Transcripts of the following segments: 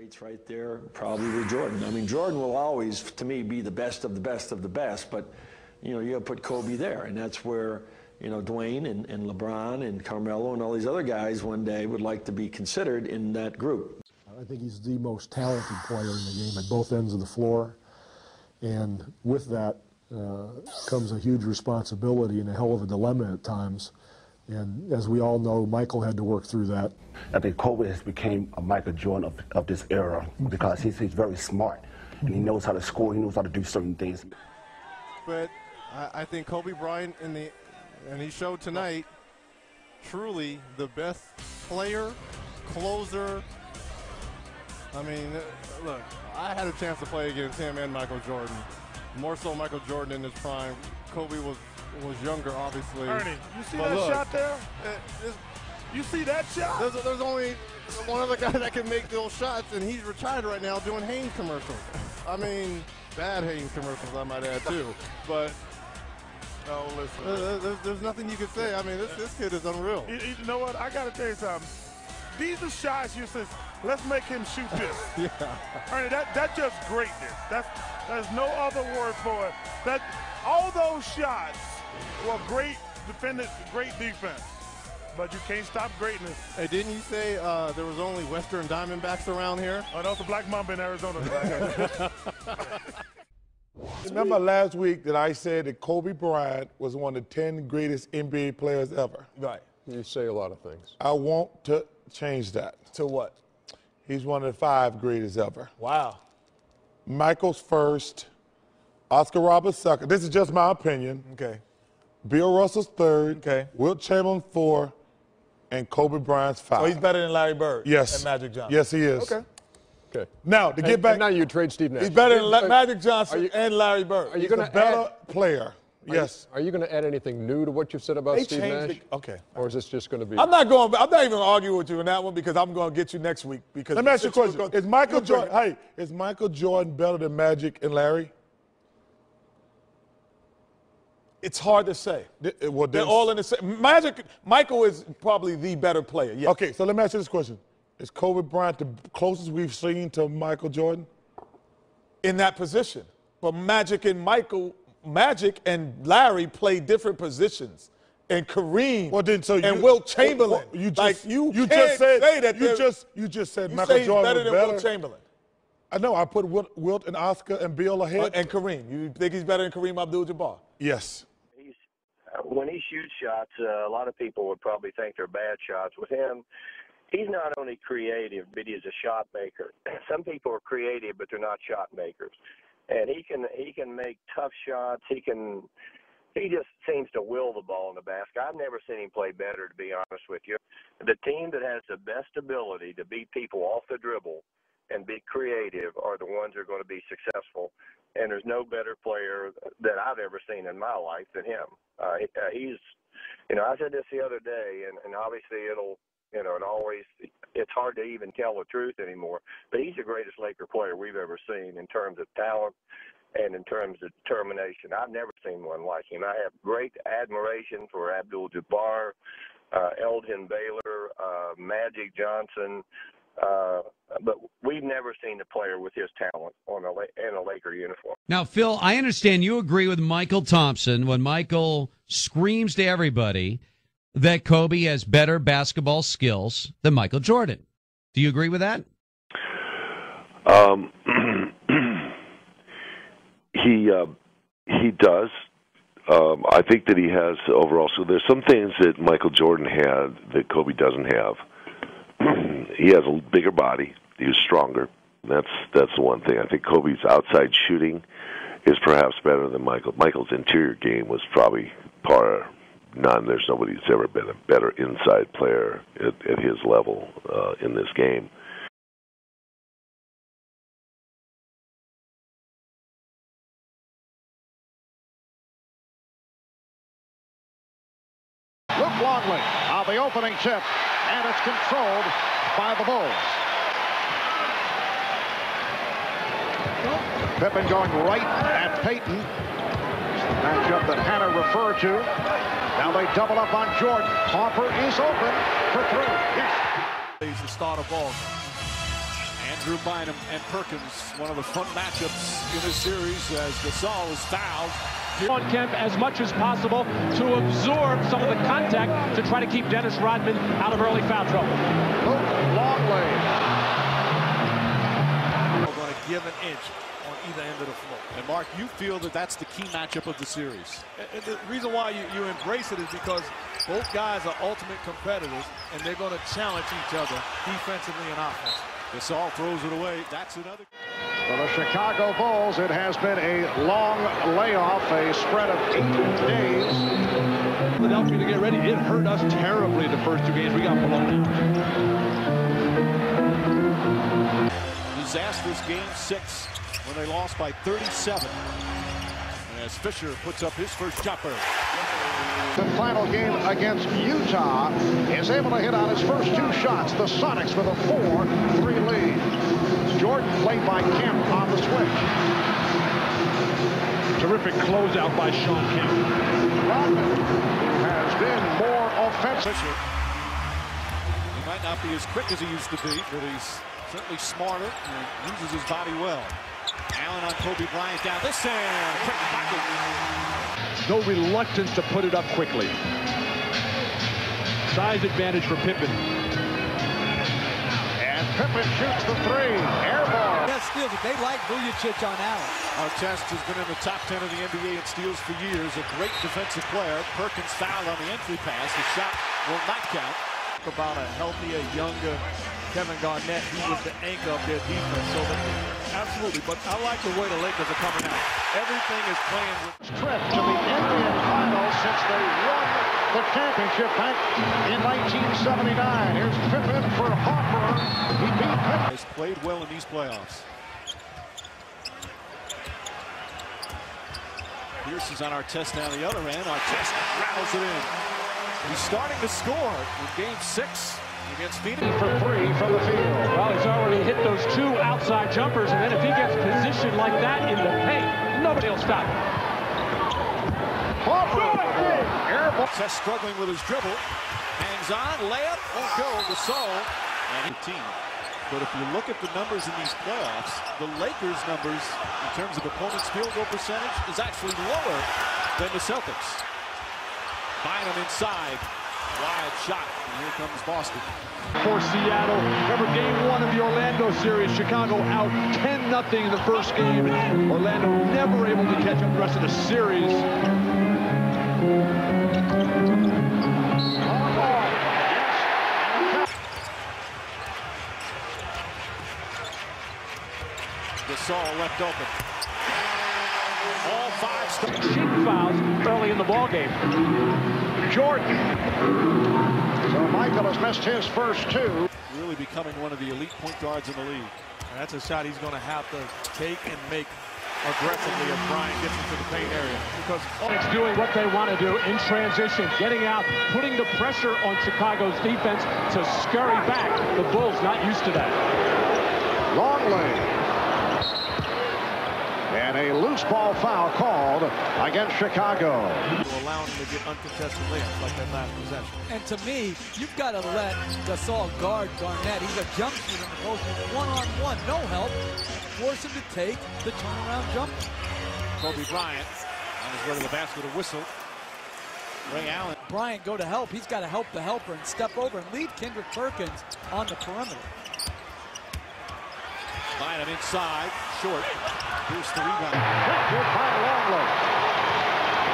greats right there probably were Jordan. I mean, Jordan will always, to me, be the best of the best of the best, but, you know, you got to put Kobe there, and that's where, you know, Dwayne and LeBron and Carmelo and all these other guys one day would like to be considered in that group. I think he's the most talented player in the game at both ends of the floor, and with that comes a huge responsibility and a hell of a dilemma at times. And as we all know, Michael had to work through that. I think Kobe has become a Michael Jordan of this era because he's very smart and he knows how to score, he knows how to do certain things. But I think Kobe Bryant, and he showed tonight, truly the best player, closer. I mean, look, I had a chance to play against him and Michael Jordan. More so Michael Jordan in his prime. Kobe was younger, obviously. Ernie, you see that shot there? You see that shot? There's only one other guy that can make those shots, and he's retired right now doing Hanes commercials. I mean, bad Hanes commercials, I might add, too. But no, listen. There's nothing you can say. I mean, this kid is unreal. You know what? I got to tell you something. These are shots you said, let's make him shoot this. Yeah. Ernie, that's just greatness. There's no other word for it. All those shots were great defense. But you can't stop greatness. Hey, didn't you say there was only Western Diamondbacks around here? Oh, that was a black mamba in Arizona. Remember last week that I said that Kobe Bryant was one of the 10 greatest NBA players ever? Right. You say a lot of things. I want to change that. To what? He's one of the 5 greatest ever. Wow. Michael's first, Oscar Roberts second. This is just my opinion. Okay. Bill Russell's third. Okay. Wilt Chamberlain 4, and Kobe Bryant's 5. So he's better than Larry Bird. Yes. And Magic Johnson. Yes, he is. Okay. Okay. Now to get back. Now you trade Steve Nash. He's better than Magic Johnson and Larry Bird. Are you going to better player? Yes. Are you going to add anything new to what you've said about Steve Nash? Okay. Or is this just going to be? I'm not even going to argue with you on that one because I'm going to get you next week. Because let me ask you a question: Is Michael Jordan? Hey, is Michael Jordan better than Magic and Larry? It's hard to say. Well, they're all in the same. Michael is probably the better player. Yes. Okay, so let me ask you this question: Is Kobe Bryant the closest we've seen to Michael Jordan? In that position, but Magic and Larry play different positions, and Kareem and Wilt Chamberlain. You just said Michael Jordan better than was Wilt Chamberlain. I know. I put Wilt and Oscar and Bill ahead. And Kareem. You think he's better than Kareem Abdul-Jabbar? Yes. When he shoots shots, a lot of people would probably think they're bad shots. With him, he's not only creative, but he's a shot maker. Some people are creative, but they're not shot makers. And he can make tough shots. He just seems to will the ball in the basket. I've never seen him play better, to be honest with you. The team that has the best ability to beat people off the dribble and be creative are the ones that are going to be successful. And there's no better player that I've ever seen in my life than him. He's, I said this the other day, and obviously it's hard to even tell the truth anymore, but he's the greatest Laker player we've ever seen in terms of talent and in terms of determination. I've never seen one like him. I have great admiration for Abdul-Jabbar, Elgin Baylor, Magic Johnson, but we've never seen a player with his talent in a Laker uniform. Now, Phil, I understand you agree with Michael Thompson when Michael screams to everybody that Kobe has better basketball skills than Michael Jordan. Do you agree with that? He does. I think that he has overall. So there's some things that Michael Jordan had that Kobe doesn't have. He has a bigger body. He's stronger. That's the one thing. I think Kobe's outside shooting is perhaps better than Michael. Michael's interior game was probably par none. There's nobody who's ever been a better inside player at his level in this game. Luke Longley on the opening tip, and it's controlled by the Bulls. Pippen going right at Peyton. Matchup that Hannah referred to. Now they double up on Jordan. Harper is open for 3. Yes. He's the starter ball. And Drew Bynum and Perkins, one of the fun matchups in this series as Gasol is fouled. On Kemp as much as possible to absorb some of the contact to try to keep Dennis Rodman out of early foul trouble. Longley. We're going to give an inch on either end of the floor. And Mark, you feel that that's the key matchup of the series. And the reason why you embrace it is because both guys are ultimate competitors, and they're going to challenge each other defensively and offensively. Gasol throws it away. That's another. For the Chicago Bulls, it has been a long layoff, a spread of 8 days. Philadelphia to get ready. It hurt us terribly the first 2 games. We got blown out. Disastrous game 6 when they lost by 37. As Fisher puts up his first jumper. The final game against Utah is able to hit on his first 2 shots. The Sonics with a 4-3 lead. Jordan played by Kemp on the switch. Terrific closeout by Sean Kemp. Rodman, who has been more offensive. He might not be as quick as he used to be, but he's certainly smarter and uses his body well. Allen on Kobe Bryant down this end. Quick pocket. No reluctance to put it up quickly. Size advantage for Pippen. And Pippen shoots the 3. Air ball. That steals it. They like Vujacic on Allen. Artest has been in the top 10 of the NBA in steals for years. A great defensive player. Perkins fouled on the entry pass. The shot will not count. About a healthier, younger Kevin Garnett. He was the anchor of their defense. So absolutely, but I like the way the Lakers are coming out. Everything is playing with trip to the NBA Finals since they won the championship back in 1979. Here's Pippen for Harper. He beat Pippen. Has played well in these playoffs. Pierce is on Artest down the other end. Artest rattles it in. He's starting to score in game 6 against Phoenix. For 3 from the field. Well, he's already hit those 2 outside jumpers, and then if he gets positioned like that in the paint, nobody will stop him. Airball. Test struggling with his dribble. Hangs on, layup, won't go. Gasol and his team. But if you look at the numbers in these playoffs, the Lakers' numbers in terms of opponents' field goal percentage is actually lower than the Celtics. Bynum inside. Wild shot. And here comes Boston. For Seattle, remember game 1 of the Orlando series, Chicago out 10-0 in the first game. Orlando never able to catch up the rest of the series. Gasol left open. All 5 cheap fouls early in the ball game. Jordan. So Michael has missed his first 2. Really becoming one of the elite point guards in the league. And that's a shot he's going to have to take and make aggressively as Bryant gets into the paint area. Because it's doing what they want to do in transition, getting out, putting the pressure on Chicago's defense to scurry back. The Bulls not used to that. Longley. And a loose ball foul called against Chicago. Allow him to get uncontested layups like that last possession. And to me, you've got to let Gasol guard Garnett. He's a jump shooter in the post. One-on-one, no help. Force him to take the turnaround jumper. Kobe Bryant on his way to the basket, a whistle. Ray Allen. Bryant go to help. He's got to help the helper and step over and lead Kendrick Perkins on the perimeter. Bynum inside, short. Here's the rebound. Good by Longley.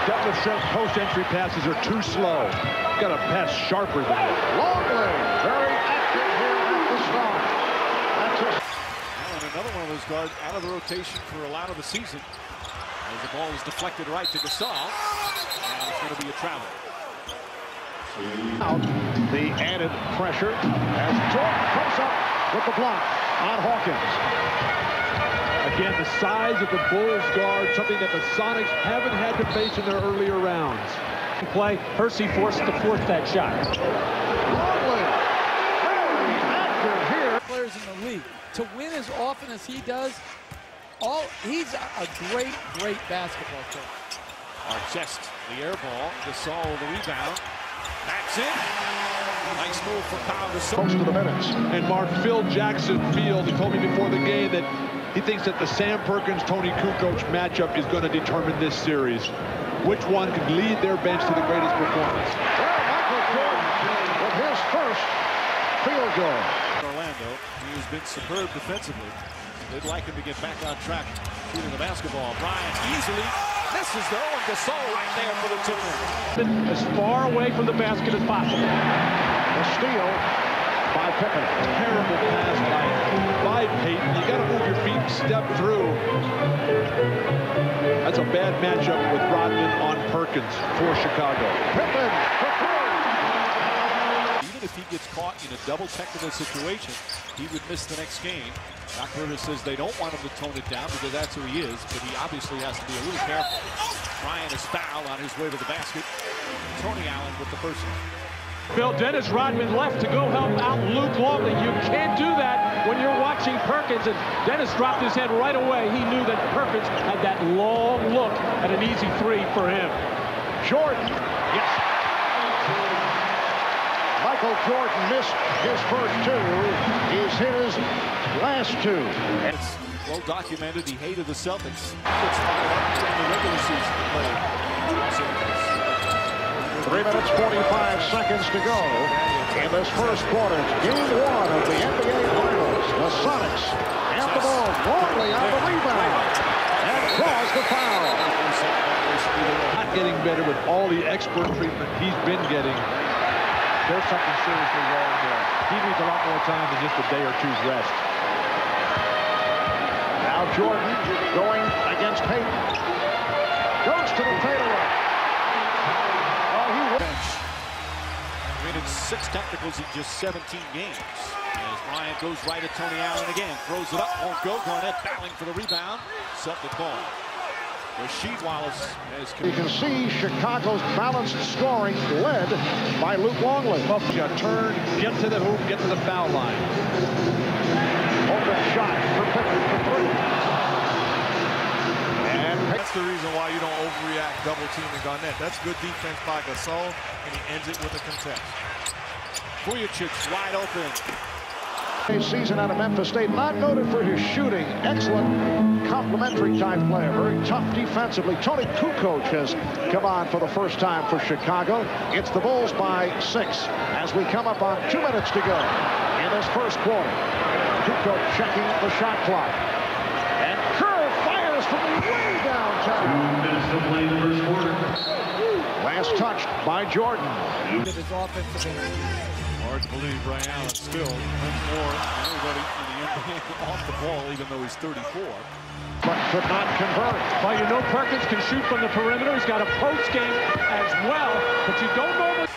Detlef Schrempf's post-entry passes are too slow. Got to pass sharper than that. Longley, very active here at the start. That's it. Allen, another one of those guards out of the rotation for a lot of the season. As the ball is deflected right to Gasol. And it's going to be a travel. Out the added pressure as Jordan comes up with the block on Hawkins. Again, the size of the Bulls guard, something that the Sonics haven't had to face in their earlier rounds. Play, Hersey forced to force that shot. Longley, very active here. Players in the league to win as often as he does. He's a great basketball player. Artest, the air ball. Gasol, the rebound. That's it. Nice move for Kyle to Most of the minutes. And Mark, Phil Jackson Field told me before the game that he thinks that the Sam Perkins-Tony Kukoc matchup is going to determine this series. Which one can lead their bench to the greatest performance? Well, Michael Jordan with his first field goal. Orlando, he has been superb defensively. They'd like him to get back on track shooting the basketball. Bryant easily misses though, and Gasol right there for the tip. As far away from the basket as possible. The steal by Pippen. Terrible pass by Payton. You got to move your feet and step through. That's a bad matchup with Rodman on Perkins for Chicago. Pippen for three. Even if he gets caught in a double technical situation, he would miss the next game. Doc Rivers says they don't want him to tone it down because that's who he is, but he obviously has to be a little careful. Bryant is fouled on his way to the basket. Tony Allen with the personal. Bill, Dennis Rodman left to go help out Luke Longley. You can't do that when you're watching Perkins, and Dennis dropped his head right away. He knew that Perkins had that long look at an easy three for him. Jordan. Yes. Michael Jordan missed his first two. He's hit his last two. It's well documented. He hated the Celtics. Gets fired up in the regular season to play Los Angeles. 3 minutes, 45 seconds to go in this first quarter. Game one of the NBA Finals. The Sonics have the ball. Longley on the rebound and draws the foul. Not getting better with all the expert treatment he's been getting. There's something seriously wrong there. He needs a lot more time than just a day or two's rest. Now Jordan going against Payton. Goes to the fadeaway. Committed 6 technicals in just 17 games. As Bryant goes right at Tony Allen again. Throws it up, won't go. Garnett battling for the rebound. Celtic ball. Rasheed Wallace has You can see Chicago's balanced scoring led by Luke Longley. Turn, get to the hoop, get to the foul line. Open shot for Pippen for three. And that's the reason why you don't overreact double teaming Garnett. That's good defense by Gasol, and he ends it with a contest. Vujicic's wide open. Season out of Memphis State, not noted for his shooting. Excellent complementary type player, very tough defensively. Tony Kukoc has come on for the first time for Chicago. It's the Bulls by 6 as we come up on 2 minutes to go in this first quarter. Kukoc checking the shot clock. And Kerr fires from way downtown. 2 minutes to play in the first quarter. Last touched by Jordan. Hard to believe Ray Allen still wins more than anybody in the NBA off the ball, even though he's 34. But could not convert. Well, you know Perkins can shoot from the perimeter. He's got a post game as well, but you don't normally.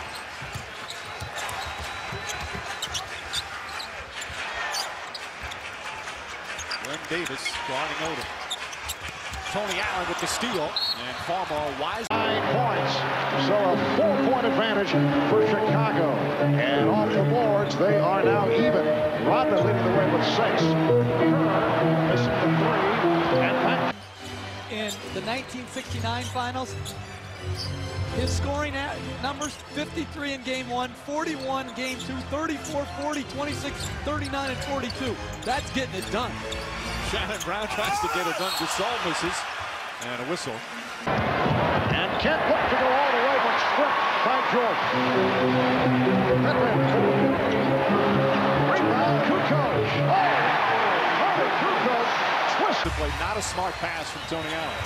Glenn Davis guarding Odom. Tony Allen with the steal, and Farmar wise. 9 points, so a 4-point advantage for Chicago. And off the boards, they are now even. Rodman leading the way with 6. Missing the 3, and back. In the 1969 finals, his scoring numbers: 53 in game 1, 41 in game 2, 34, 40, 26, 39, and 42. That's getting it done. Shannon Brown tries to get it done. Gasol misses. And a whistle. And Kent looked to go all the way, but stripped by Jordan. Rebound, Kukoc. Kukoc twisted. Play, not a smart pass from Tony Allen.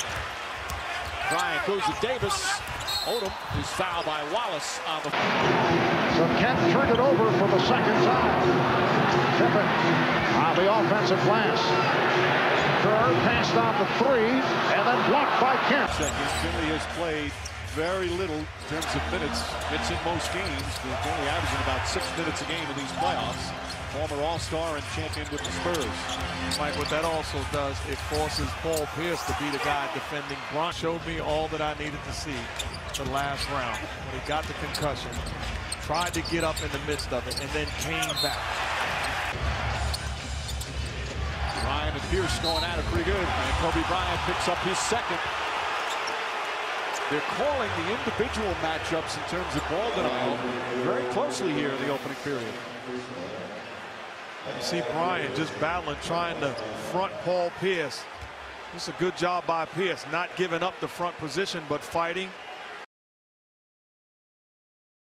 Bryant goes to Davis. Odom is fouled by Wallace on the. So Kent turned it over for the second time. Pippen on the offensive glass. Kerr passed on the 3 and then blocked by Kent. Finley has played very little in terms of minutes. It's in most games. He's only averaging about 6 minutes a game in these playoffs. Former All-Star and champion with the Spurs. Mike, what that also does, it forces Paul Pierce to be the guy defending Bryant. Showed me all that I needed to see the last round. When he got the concussion, tried to get up in the midst of it, and then came back. Bryant and Pierce going at it pretty good. And Kobe Bryant picks up his second. They're calling the individual matchups in terms of ball denial very closely here in the opening period. You see Bryant just battling, trying to front Paul Pierce. Just a good job by Pierce, not giving up the front position, but fighting.